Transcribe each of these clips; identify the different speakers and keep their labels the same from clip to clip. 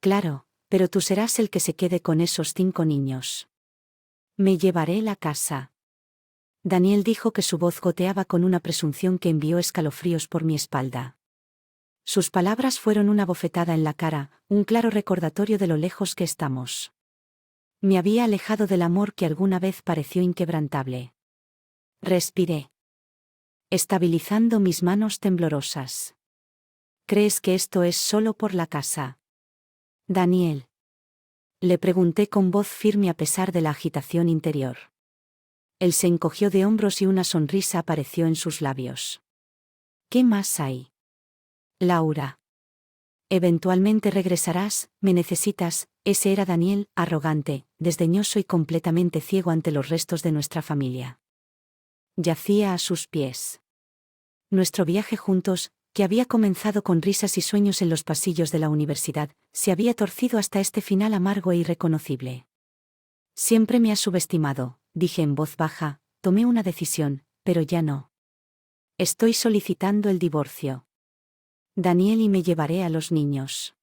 Speaker 1: Claro, pero tú serás el que se quede con esos 5 niños. Me llevaré la casa. Daniel dijo que su voz goteaba con una presunción que envió escalofríos por mi espalda. Sus palabras fueron una bofetada en la cara, un claro recordatorio de lo lejos que estamos. Me había alejado del amor que alguna vez pareció inquebrantable. Respiré, estabilizando mis manos temblorosas. ¿Crees que esto es solo por la casa? Daniel. Le pregunté con voz firme a pesar de la agitación interior. Él se encogió de hombros y una sonrisa apareció en sus labios. ¿Qué más hay? Laura. Eventualmente regresarás, me necesitas. Ese era Daniel, arrogante, desdeñoso y completamente ciego ante los restos de nuestra familia. Yacía a sus pies. Nuestro viaje juntos, que había comenzado con risas y sueños en los pasillos de la universidad, se había torcido hasta este final amargo e irreconocible. Siempre me has subestimado, dije en voz baja, tomé una decisión, pero ya no. Estoy solicitando el divorcio. Daniel, y me llevaré a los niños.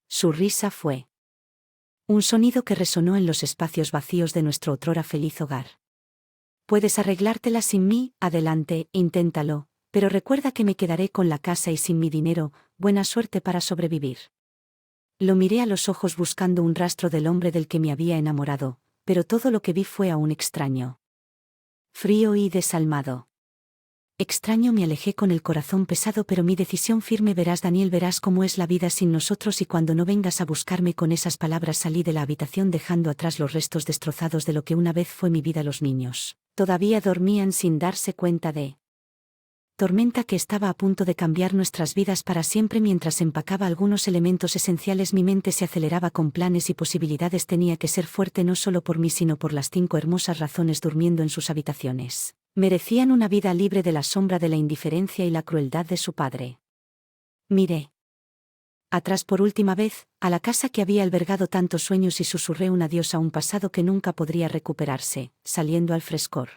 Speaker 1: Su risa fue un sonido que resonó en los espacios vacíos de nuestro otrora feliz hogar. Puedes arreglártela sin mí, adelante, inténtalo, pero recuerda que me quedaré con la casa y sin mi dinero. Buena suerte para sobrevivir. Lo miré a los ojos buscando un rastro del hombre del que me había enamorado, pero todo lo que vi fue aún extraño. Frío y desalmado. Extraño, me alejé con el corazón pesado, pero mi decisión firme. Verás, Daniel, verás cómo es la vida sin nosotros, y cuando no vengas a buscarme. Con esas palabras salí de la habitación dejando atrás los restos destrozados de lo que una vez fue mi vida. Los niños todavía dormían sin darse cuenta de tormenta que estaba a punto de cambiar nuestras vidas para siempre. Mientras empacaba algunos elementos esenciales, mi mente se aceleraba con planes y posibilidades. Tenía que ser fuerte, no solo por mí sino por las 5 hermosas razones durmiendo en sus habitaciones. Merecían una vida libre de la sombra de la indiferencia y la crueldad de su padre. Miré atrás por última vez, a la casa que había albergado tantos sueños, y susurré un adiós a un pasado que nunca podría recuperarse, saliendo al frescor.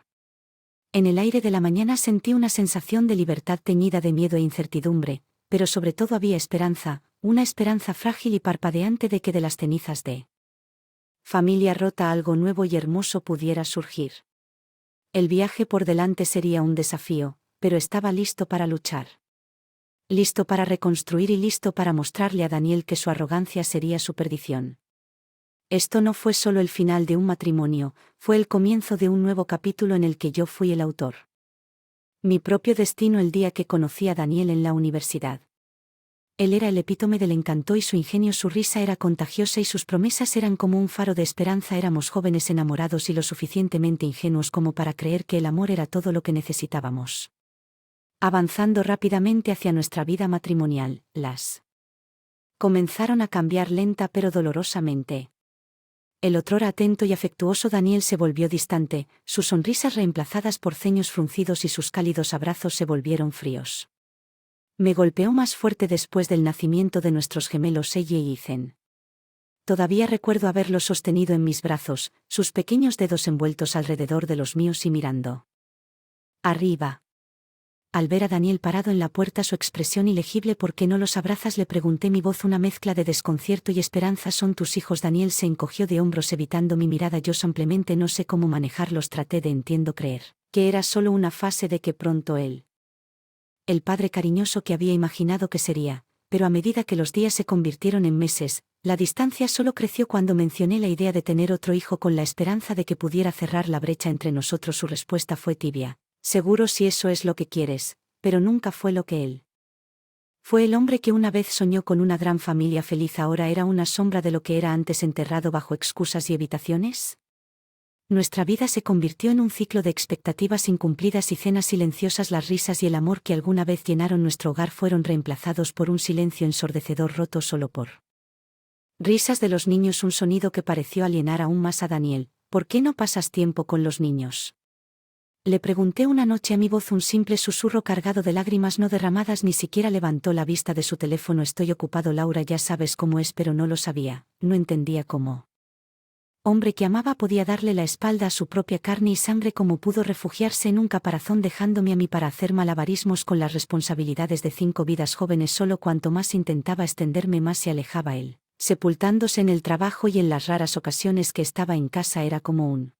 Speaker 1: En el aire de la mañana sentí una sensación de libertad teñida de miedo e incertidumbre, pero sobre todo había esperanza, una esperanza frágil y parpadeante de que de las cenizas de familia rota algo nuevo y hermoso pudiera surgir. El viaje por delante sería un desafío, pero estaba listo para luchar. Listo para reconstruir y listo para mostrarle a Daniel que su arrogancia sería su perdición. Esto no fue solo el final de un matrimonio, fue el comienzo de un nuevo capítulo en el que yo fui el autor. Mi propio destino. El día que conocí a Daniel en la universidad. Él era el epítome del encanto y su ingenio, su risa era contagiosa y sus promesas eran como un faro de esperanza. Éramos jóvenes enamorados y lo suficientemente ingenuos como para creer que el amor era todo lo que necesitábamos. Avanzando rápidamente hacia nuestra vida matrimonial, las comenzaron a cambiar lenta pero dolorosamente. El otrora atento y afectuoso Daniel se volvió distante, sus sonrisas reemplazadas por ceños fruncidos y sus cálidos abrazos se volvieron fríos. Me golpeó más fuerte después del nacimiento de nuestros gemelos Elle y Ethan. Todavía recuerdo haberlo sostenido en mis brazos, sus pequeños dedos envueltos alrededor de los míos y mirando arriba. Al ver a Daniel parado en la puerta, su expresión ilegible. ¿Por qué no los abrazas?, le pregunté, mi voz una mezcla de desconcierto y esperanza. Son tus hijos. Daniel se encogió de hombros evitando mi mirada. Yo simplemente no sé cómo manejarlos. Traté de creer que era solo una fase, de que pronto el padre cariñoso que había imaginado que sería, pero a medida que los días se convirtieron en meses, la distancia solo creció. Cuando mencioné la idea de tener otro hijo con la esperanza de que pudiera cerrar la brecha entre nosotros, su respuesta fue tibia. Seguro, si eso es lo que quieres, pero nunca fue lo que él fue. El hombre que una vez soñó con una gran familia feliz ahora era una sombra de lo que era antes, enterrado bajo excusas y evitaciones. Nuestra vida se convirtió en un ciclo de expectativas incumplidas y cenas silenciosas. Las risas y el amor que alguna vez llenaron nuestro hogar fueron reemplazados por un silencio ensordecedor, roto solo por risas de los niños, un sonido que pareció alienar aún más a Daniel. ¿Por qué no pasas tiempo con los niños?, le pregunté una noche a mi voz, un simple susurro cargado de lágrimas no derramadas. Ni siquiera levantó la vista de su teléfono. Estoy ocupado, Laura, ya sabes cómo es. Pero no lo sabía, no entendía cómo hombre que amaba podía darle la espalda a su propia carne y sangre, cómo pudo refugiarse en un caparazón dejándome a mí para hacer malabarismos con las responsabilidades de 5 vidas jóvenes. Solo cuanto más intentaba extenderme, más se alejaba él. Sepultándose en el trabajo y en las raras ocasiones que estaba en casa era como un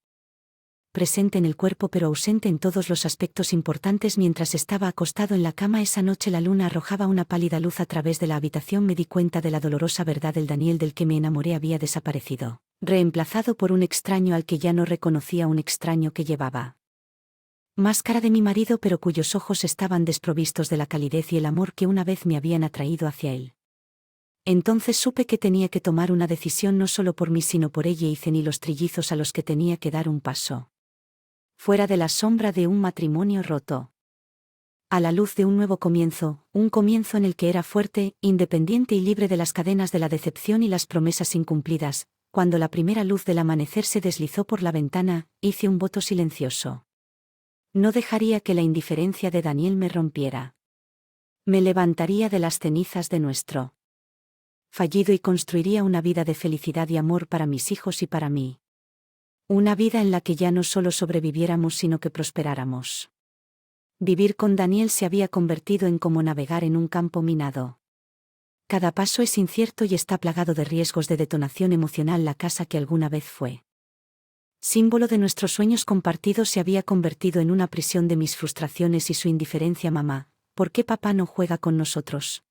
Speaker 1: presente en el cuerpo pero ausente en todos los aspectos importantes. Mientras estaba acostado en la cama esa noche la luna arrojaba una pálida luz a través de la habitación. Me di cuenta de la dolorosa verdad: el Daniel del que me enamoré había desaparecido, reemplazado por un extraño al que ya no reconocía, un extraño que llevaba máscara de mi marido pero cuyos ojos estaban desprovistos de la calidez y el amor que una vez me habían atraído hacia él. Entonces supe que tenía que tomar una decisión no solo por mí sino por ella. Hice ni los trillizos a los que tenía que dar un paso fuera de la sombra de un matrimonio roto, a la luz de un nuevo comienzo, un comienzo en el que era fuerte, independiente y libre de las cadenas de la decepción y las promesas incumplidas. Cuando la primera luz del amanecer se deslizó por la ventana, hice un voto silencioso. No dejaría que la indiferencia de Daniel me rompiera. Me levantaría de las cenizas de nuestro fallido y construiría una vida de felicidad y amor para mis hijos y para mí. Una vida en la que ya no solo sobreviviéramos sino que prosperáramos. Vivir con Daniel se había convertido en como navegar en un campo minado. Cada paso es incierto y está plagado de riesgos de detonación emocional. La casa que alguna vez fue símbolo de nuestros sueños compartidos se había convertido en una prisión de mis frustraciones y su indiferencia. Mamá, ¿por qué papá no juega con nosotros?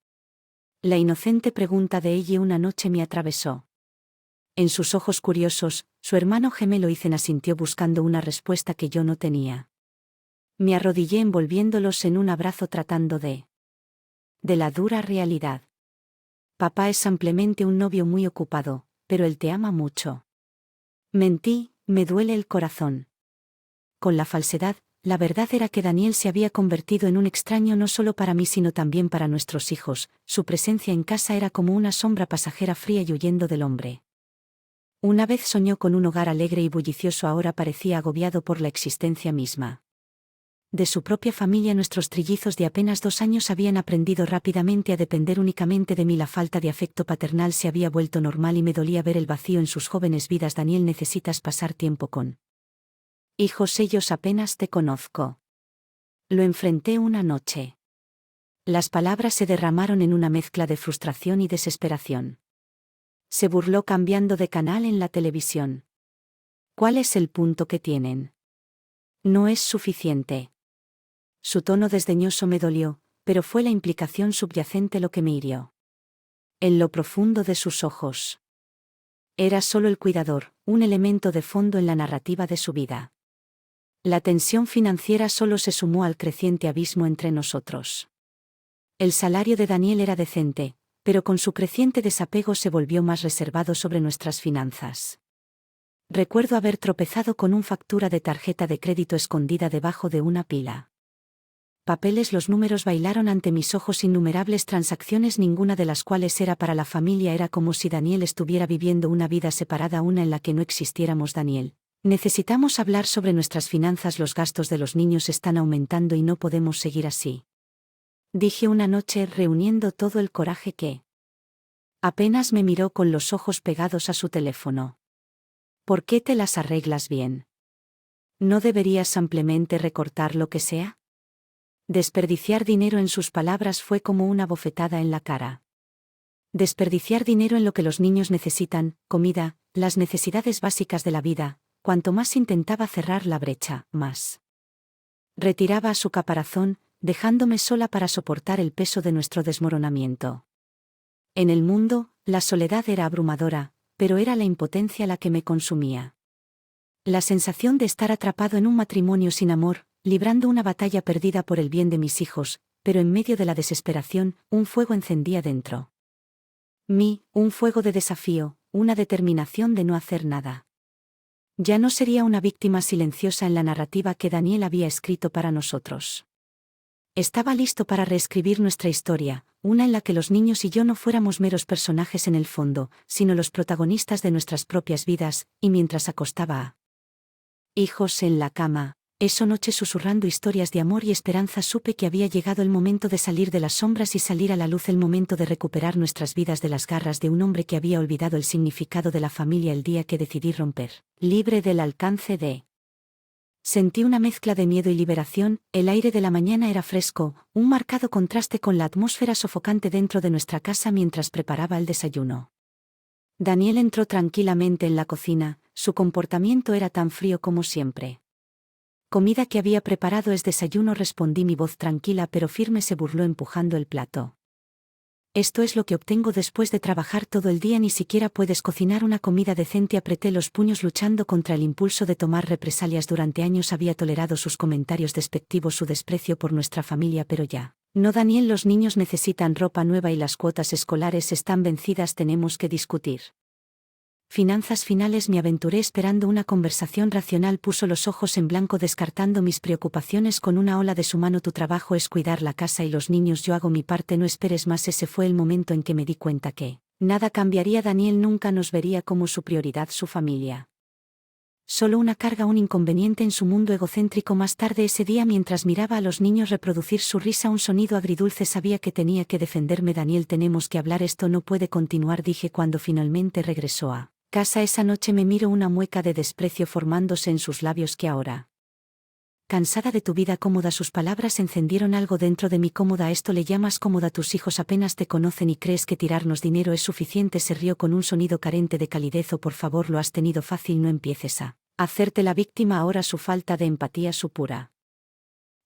Speaker 1: La inocente pregunta de ella una noche me atravesó. En sus ojos curiosos, su hermano gemelo Ethan asintió buscando una respuesta que yo no tenía. Me arrodillé envolviéndolos en un abrazo tratando de la dura realidad. Papá es simplemente un novio muy ocupado, pero él te ama mucho. Mentí, me duele el corazón. Con la falsedad, la verdad era que Daniel se había convertido en un extraño no solo para mí sino también para nuestros hijos. Su presencia en casa era como una sombra pasajera fría y huyendo del hombre. Una vez soñó con un hogar alegre y bullicioso, ahora parecía agobiado por la existencia misma. De su propia familia nuestros trillizos de apenas 2 años habían aprendido rápidamente a depender únicamente de mí. La falta de afecto paternal se había vuelto normal y me dolía ver el vacío en sus jóvenes vidas. Daniel, necesitas pasar tiempo con hijos, ellos apenas te conozco. Lo enfrenté una noche. Las palabras se derramaron en una mezcla de frustración y desesperación. Se burló cambiando de canal en la televisión. ¿Cuál es el punto que tienen? No es suficiente. Su tono desdeñoso me dolió, pero fue la implicación subyacente lo que me hirió. En lo profundo de sus ojos. Era solo el cuidador, un elemento de fondo en la narrativa de su vida. La tensión financiera solo se sumó al creciente abismo entre nosotros. El salario de Daniel era decente, pero con su creciente desapego se volvió más reservado sobre nuestras finanzas. Recuerdo haber tropezado con una factura de tarjeta de crédito escondida debajo de una pila. Papeles, los números bailaron ante mis ojos, innumerables transacciones, ninguna de las cuales era para la familia. Era como si Daniel estuviera viviendo una vida separada, una en la que no existiéramos. Daniel, necesitamos hablar sobre nuestras finanzas, los gastos de los niños están aumentando y no podemos seguir así. Dije una noche, reuniendo todo el coraje que apenas me miró con los ojos pegados a su teléfono. ¿Por qué te las arreglas bien? ¿No deberías simplemente recortar lo que sea? Desperdiciar dinero, en sus palabras, fue como una bofetada en la cara. Desperdiciar dinero en lo que los niños necesitan, comida, las necesidades básicas de la vida. Cuanto más intentaba cerrar la brecha, más retiraba a su caparazón, dejándome sola para soportar el peso de nuestro desmoronamiento. En el mundo, la soledad era abrumadora, pero era la impotencia la que me consumía. La sensación de estar atrapado en un matrimonio sin amor, librando una batalla perdida por el bien de mis hijos, pero en medio de la desesperación, un fuego encendía dentro mí, un fuego de desafío, una determinación de no hacer nada. Ya no sería una víctima silenciosa en la narrativa que Daniel había escrito para nosotros. Estaba listo para reescribir nuestra historia, una en la que los niños y yo no fuéramos meros personajes en el fondo, sino los protagonistas de nuestras propias vidas. Y mientras acostaba a hijos en la cama, esa noche susurrando historias de amor y esperanza, supe que había llegado el momento de salir de las sombras y salir a la luz, el momento de recuperar nuestras vidas de las garras de un hombre que había olvidado el significado de la familia el día que decidí romper, libre del alcance de... Sentí una mezcla de miedo y liberación. El aire de la mañana era fresco, un marcado contraste con la atmósfera sofocante dentro de nuestra casa mientras preparaba el desayuno. Daniel entró tranquilamente en la cocina, su comportamiento era tan frío como siempre. Comida que había preparado es desayuno, respondí, mi voz tranquila pero firme se burló empujando el plato. Esto es lo que obtengo después de trabajar todo el día, ni siquiera puedes cocinar una comida decente. Apreté los puños luchando contra el impulso de tomar represalias. Durante años había tolerado sus comentarios despectivos, su desprecio por nuestra familia, pero ya. No, Daniel, los niños necesitan ropa nueva y las cuotas escolares están vencidas, tenemos que discutir finanzas finales. Me aventuré esperando una conversación racional. Puso los ojos en blanco descartando mis preocupaciones con una ola de su mano. Tu trabajo es cuidar la casa y los niños, yo hago mi parte, no esperes más. Ese fue el momento en que me di cuenta que nada cambiaría. Daniel nunca nos vería como su prioridad, su familia. Solo una carga, un inconveniente en su mundo egocéntrico. Más tarde ese día, mientras miraba a los niños reproducir su risa, un sonido agridulce, sabía que tenía que defenderme. Daniel, tenemos que hablar, esto no puede continuar, dije cuando finalmente regresó a casa esa noche. Me miró, una mueca de desprecio formándose en sus labios. Que ahora, cansada de tu vida cómoda. Sus palabras encendieron algo dentro de mí. ¿Cómoda? ¿Esto le llamas cómoda? Tus hijos apenas te conocen y crees que tirarnos dinero es suficiente. Se rió con un sonido carente de calidez. Oh, por favor, lo has tenido fácil, no empieces a hacerte la víctima ahora. Su falta de empatía, su pura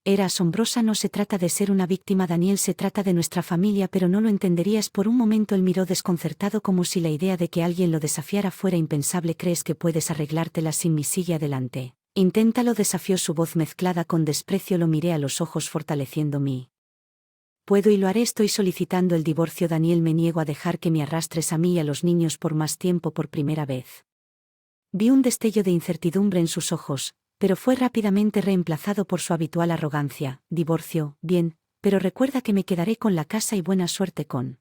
Speaker 1: era asombrosa. No se trata de ser una víctima, Daniel, se trata de nuestra familia, pero no lo entenderías. Por un momento él miró desconcertado, como si la idea de que alguien lo desafiara fuera impensable. ¿Crees que puedes arreglártela sin mí? Sigue adelante. Inténtalo, desafió su voz mezclada con desprecio. Lo miré a los ojos, fortaleciendo mi puedo y lo haré. Estoy solicitando el divorcio, Daniel, me niego a dejar que me arrastres a mí y a los niños por más tiempo. Por primera vez vi un destello de incertidumbre en sus ojos, pero fue rápidamente reemplazado por su habitual arrogancia. Divorcio, bien, pero recuerda que me quedaré con la casa y buena suerte con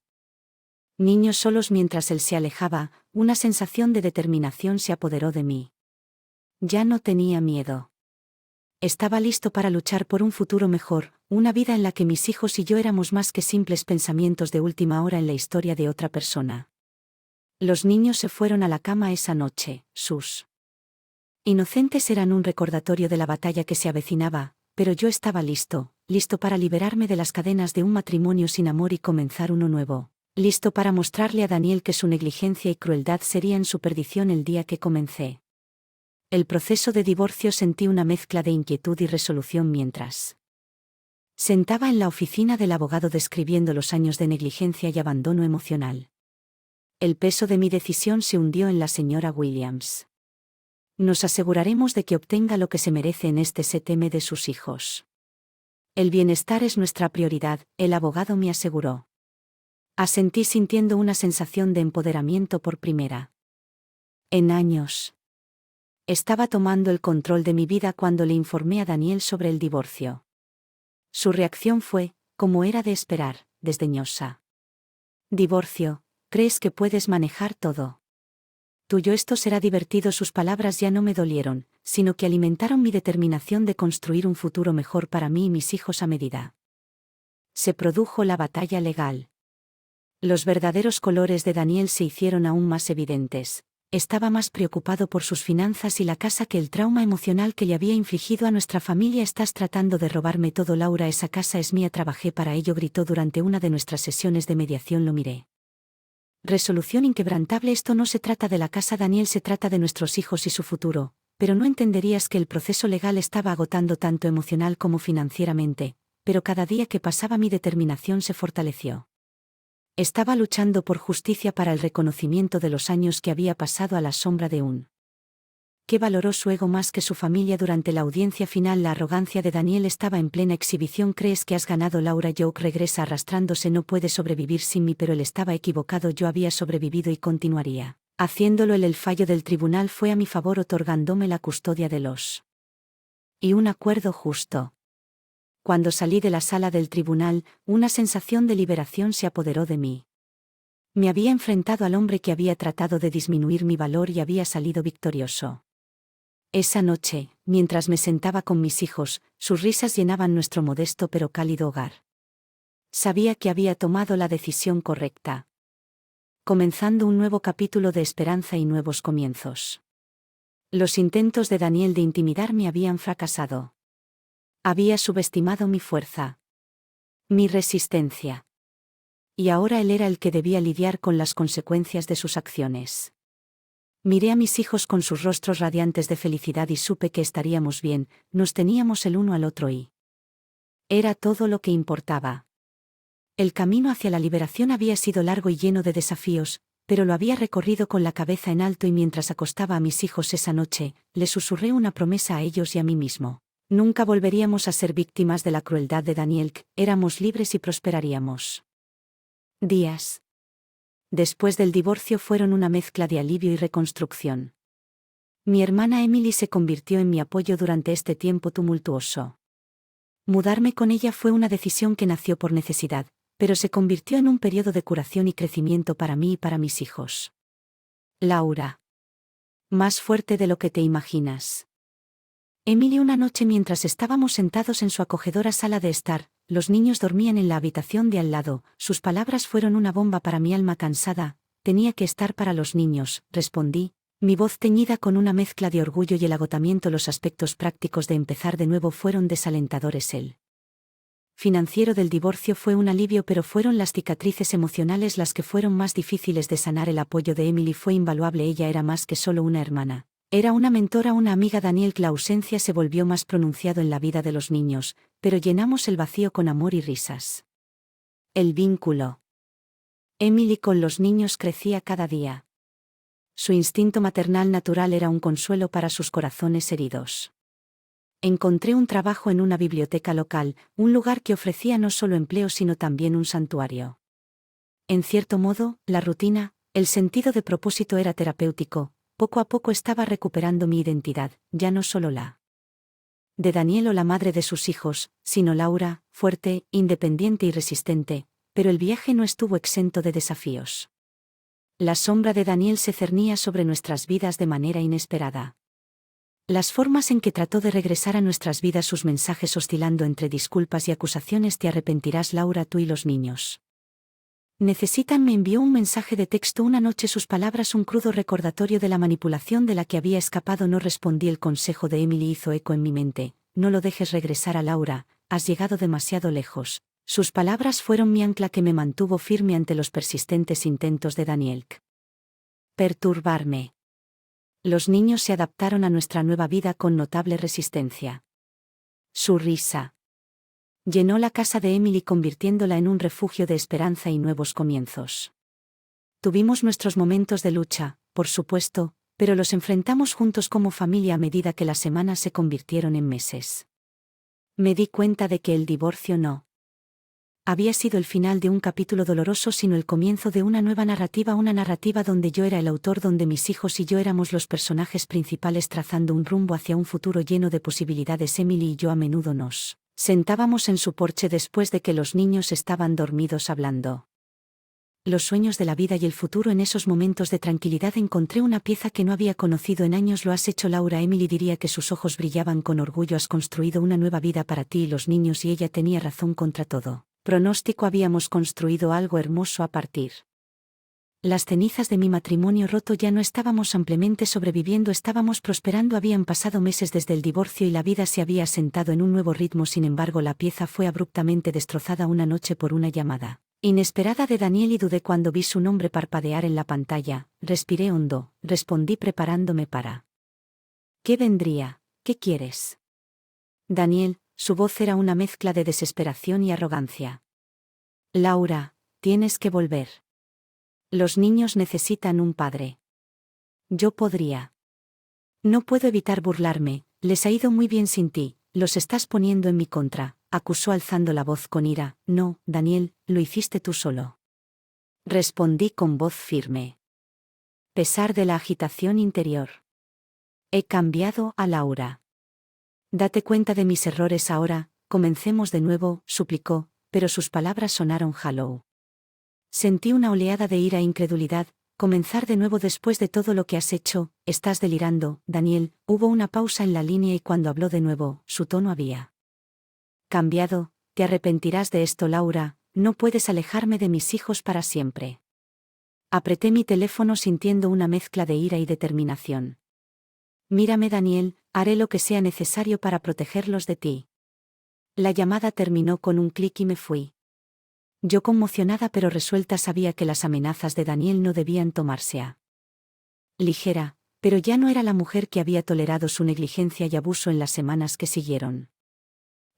Speaker 1: niños solos. Mientras él se alejaba, una sensación de determinación se apoderó de mí. Ya no tenía miedo. Estaba listo para luchar por un futuro mejor, una vida en la que mis hijos y yo éramos más que simples pensamientos de última hora en la historia de otra persona. Los niños se fueron a la cama esa noche, sus inocentes eran un recordatorio de la batalla que se avecinaba, pero yo estaba listo para liberarme de las cadenas de un matrimonio sin amor y comenzar uno nuevo, listo para mostrarle a Daniel que su negligencia y crueldad serían su perdición. El día que comencé el proceso de divorcio sentí una mezcla de inquietud y resolución mientras sentaba en la oficina del abogado describiendo los años de negligencia y abandono emocional. El peso de mi decisión se hundió en la señora Williams. Nos aseguraremos de que obtenga lo que se merece en este CTM de sus hijos. El bienestar es nuestra prioridad, el abogado me aseguró. Asentí sintiendo una sensación de empoderamiento por primera en años. Estaba tomando el control de mi vida cuando le informé a Daniel sobre el divorcio. Su reacción fue, como era de esperar, desdeñosa. Divorcio, ¿crees que puedes manejar todo? Tuyo, esto será divertido. Sus palabras ya no me dolieron, sino que alimentaron mi determinación de construir un futuro mejor para mí y mis hijos a medida. Se produjo la batalla legal. Los verdaderos colores de Daniel se hicieron aún más evidentes. Estaba más preocupado por sus finanzas y la casa que el trauma emocional que le había infligido a nuestra familia. Estás tratando de robarme todo, Laura, esa casa es mía, trabajé para ello, gritó durante una de nuestras sesiones de mediación. Lo miré. Resolución inquebrantable. Esto no se trata de la casa, Daniel, se trata de nuestros hijos y su futuro, pero no entenderías que el proceso legal estaba agotando tanto emocional como financieramente, pero cada día que pasaba mi determinación se fortaleció. Estaba luchando por justicia, para el reconocimiento de los años que había pasado a la sombra de un que valoró su ego más que su familia. Durante la audiencia final la arrogancia de Daniel estaba en plena exhibición. ¿Crees que has ganado, Laura? Joke regresa arrastrándose. No puede sobrevivir sin mí, pero él estaba equivocado. Yo había sobrevivido y continuaría haciéndolo. El fallo del tribunal fue a mi favor, otorgándome la custodia de los y un acuerdo justo. Cuando salí de la sala del tribunal, una sensación de liberación se apoderó de mí. Me había enfrentado al hombre que había tratado de disminuir mi valor y había salido victorioso. Esa noche, mientras me sentaba con mis hijos, sus risas llenaban nuestro modesto pero cálido hogar. Sabía que había tomado la decisión correcta. Comenzando un nuevo capítulo de esperanza y nuevos comienzos. Los intentos de Daniel de intimidarme habían fracasado. Había subestimado mi fuerza, mi resistencia. Y ahora él era el que debía lidiar con las consecuencias de sus acciones. Miré a mis hijos con sus rostros radiantes de felicidad y supe que estaríamos bien, nos teníamos el uno al otro y era todo lo que importaba. El camino hacia la liberación había sido largo y lleno de desafíos, pero lo había recorrido con la cabeza en alto y mientras acostaba a mis hijos esa noche, les susurré una promesa a ellos y a mí mismo. Nunca volveríamos a ser víctimas de la crueldad de Daniel, éramos libres y prosperaríamos. Días después del divorcio fueron una mezcla de alivio y reconstrucción. Mi hermana Emily se convirtió en mi apoyo durante este tiempo tumultuoso. Mudarme con ella fue una decisión que nació por necesidad, pero se convirtió en un periodo de curación y crecimiento para mí y para mis hijos. Laura. Más fuerte de lo que te imaginas. Emily, una noche mientras estábamos sentados en su acogedora sala de estar, los niños dormían en la habitación de al lado, sus palabras fueron una bomba para mi alma cansada. Tenía que estar para los niños, respondí, mi voz teñida con una mezcla de orgullo y el agotamiento. Los aspectos prácticos de empezar de nuevo fueron desalentadores. El financiero del divorcio fue un alivio, pero fueron las cicatrices emocionales las que fueron más difíciles de sanar. El apoyo de Emily fue invaluable, ella era más que solo una hermana. Era una mentora, una amiga. Daniel, la ausencia se volvió más pronunciado en la vida de los niños, pero llenamos el vacío con amor y risas. El vínculo. Emily con los niños crecía cada día. Su instinto maternal natural era un consuelo para sus corazones heridos. Encontré un trabajo en una biblioteca local, un lugar que ofrecía no solo empleo sino también un santuario. En cierto modo, la rutina, el sentido de propósito era terapéutico. Poco a poco estaba recuperando mi identidad, ya no solo la de Daniel o la madre de sus hijos, sino Laura, fuerte, independiente y resistente, pero el viaje no estuvo exento de desafíos. La sombra de Daniel se cernía sobre nuestras vidas de manera inesperada. Las formas en que trató de regresar a nuestras vidas, sus mensajes oscilando entre disculpas y acusaciones. Te arrepentirás, Laura, tú y los niños necesitan. Me envió un mensaje de texto una noche, sus palabras un crudo recordatorio de la manipulación de la que había escapado. No respondí. El consejo de Emily hizo eco en mi mente, no lo dejes regresar a Laura, has llegado demasiado lejos. Sus palabras fueron mi ancla que me mantuvo firme ante los persistentes intentos de Daniel. Perturbarme. Los niños se adaptaron a nuestra nueva vida con notable resistencia. Su risa llenó la casa de Emily, convirtiéndola en un refugio de esperanza y nuevos comienzos. Tuvimos nuestros momentos de lucha, por supuesto, pero los enfrentamos juntos como familia a medida que las semanas se convirtieron en meses. Me di cuenta de que el divorcio no había sido el final de un capítulo doloroso, sino el comienzo de una nueva narrativa, una narrativa donde yo era el autor, donde mis hijos y yo éramos los personajes principales, trazando un rumbo hacia un futuro lleno de posibilidades. Emily y yo a menudo nos sentábamos en su porche después de que los niños estaban dormidos hablando los sueños de la vida y el futuro. En esos momentos de tranquilidad encontré una pieza que no había conocido en años. Lo has hecho, Laura. Emily diría que sus ojos brillaban con orgullo. Has construido una nueva vida para ti y los niños, y ella tenía razón. Contra todo pronóstico habíamos construido algo hermoso a partir las cenizas de mi matrimonio roto. Ya no estábamos ampliamente sobreviviendo, estábamos prosperando. Habían pasado meses desde el divorcio y la vida se había asentado en un nuevo ritmo. Sin embargo, la pieza fue abruptamente destrozada una noche por una llamada inesperada de Daniel y dudé cuando vi su nombre parpadear en la pantalla. Respiré hondo, respondí preparándome para ¿qué vendría? ¿Qué quieres? Daniel, su voz era una mezcla de desesperación y arrogancia. Laura, tienes que volver. Los niños necesitan un padre. Yo podría. No puedo evitar burlarme, les ha ido muy bien sin ti, los estás poniendo en mi contra, acusó alzando la voz con ira. No, Daniel, lo hiciste tú solo. Respondí con voz firme. Pesar de la agitación interior. He cambiado a Laura. Date cuenta de mis errores ahora, comencemos de nuevo, suplicó, pero sus palabras sonaron hollow. Sentí una oleada de ira e incredulidad. Comenzar de nuevo después de todo lo que has hecho, estás delirando, Daniel. Hubo una pausa en la línea y cuando habló de nuevo, su tono había cambiado. Te arrepentirás de esto, Laura, no puedes alejarme de mis hijos para siempre. Apreté mi teléfono sintiendo una mezcla de ira y determinación. Mírame, Daniel, haré lo que sea necesario para protegerlos de ti. La llamada terminó con un clic y me fui. Yo conmocionada pero resuelta sabía que las amenazas de Daniel no debían tomarse a ligera, pero ya no era la mujer que había tolerado su negligencia y abuso en las semanas que siguieron.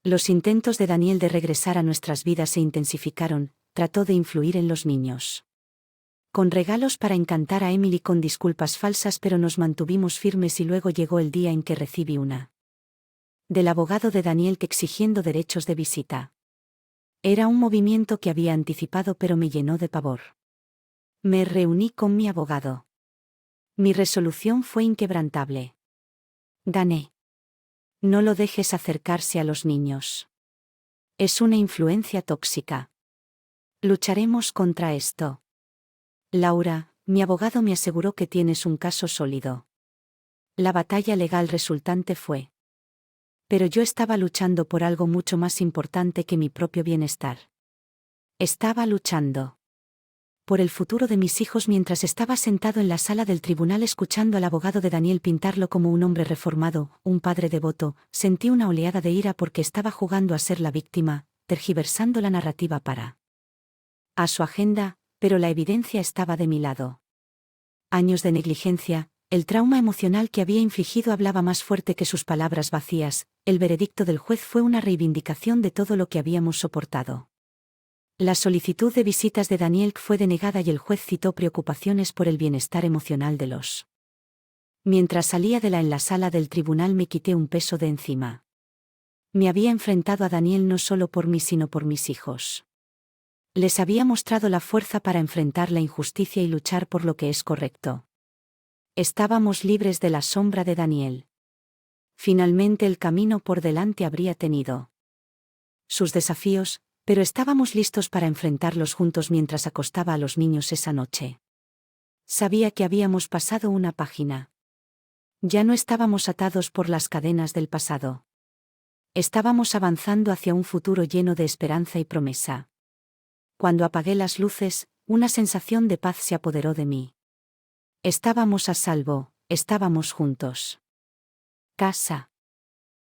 Speaker 1: Los intentos de Daniel de regresar a nuestras vidas se intensificaron, trató de influir en los niños. Con regalos para encantar a Emily, con disculpas falsas, pero nos mantuvimos firmes y luego llegó el día en que recibí una del abogado de Daniel que exigiendo derechos de visita. Era un movimiento que había anticipado pero me llenó de pavor. Me reuní con mi abogado. Mi resolución fue inquebrantable. Gané. No lo dejes acercarse a los niños. Es una influencia tóxica. Lucharemos contra esto. Laura, mi abogado me aseguró que tienes un caso sólido. La batalla legal resultante fue. Pero yo estaba luchando por algo mucho más importante que mi propio bienestar. Estaba luchando por el futuro de mis hijos. Mientras estaba sentado en la sala del tribunal escuchando al abogado de Daniel pintarlo como un hombre reformado, un padre devoto, sentí una oleada de ira porque estaba jugando a ser la víctima, tergiversando la narrativa para a su agenda, pero la evidencia estaba de mi lado. Años de negligencia, el trauma emocional que había infligido hablaba más fuerte que sus palabras vacías. El veredicto del juez fue una reivindicación de todo lo que habíamos soportado. La solicitud de visitas de Daniel fue denegada y el juez citó preocupaciones por el bienestar emocional de los. Mientras salía de la sala del tribunal me quité un peso de encima. Me había enfrentado a Daniel no solo por mí sino por mis hijos. Les había mostrado la fuerza para enfrentar la injusticia y luchar por lo que es correcto. Estábamos libres de la sombra de Daniel. Finalmente el camino por delante habría tenido sus desafíos, pero estábamos listos para enfrentarlos juntos. Mientras acostaba a los niños esa noche, sabía que habíamos pasado una página. Ya no estábamos atados por las cadenas del pasado. Estábamos avanzando hacia un futuro lleno de esperanza y promesa. Cuando apagué las luces, una sensación de paz se apoderó de mí. Estábamos a salvo, estábamos juntos. Casa.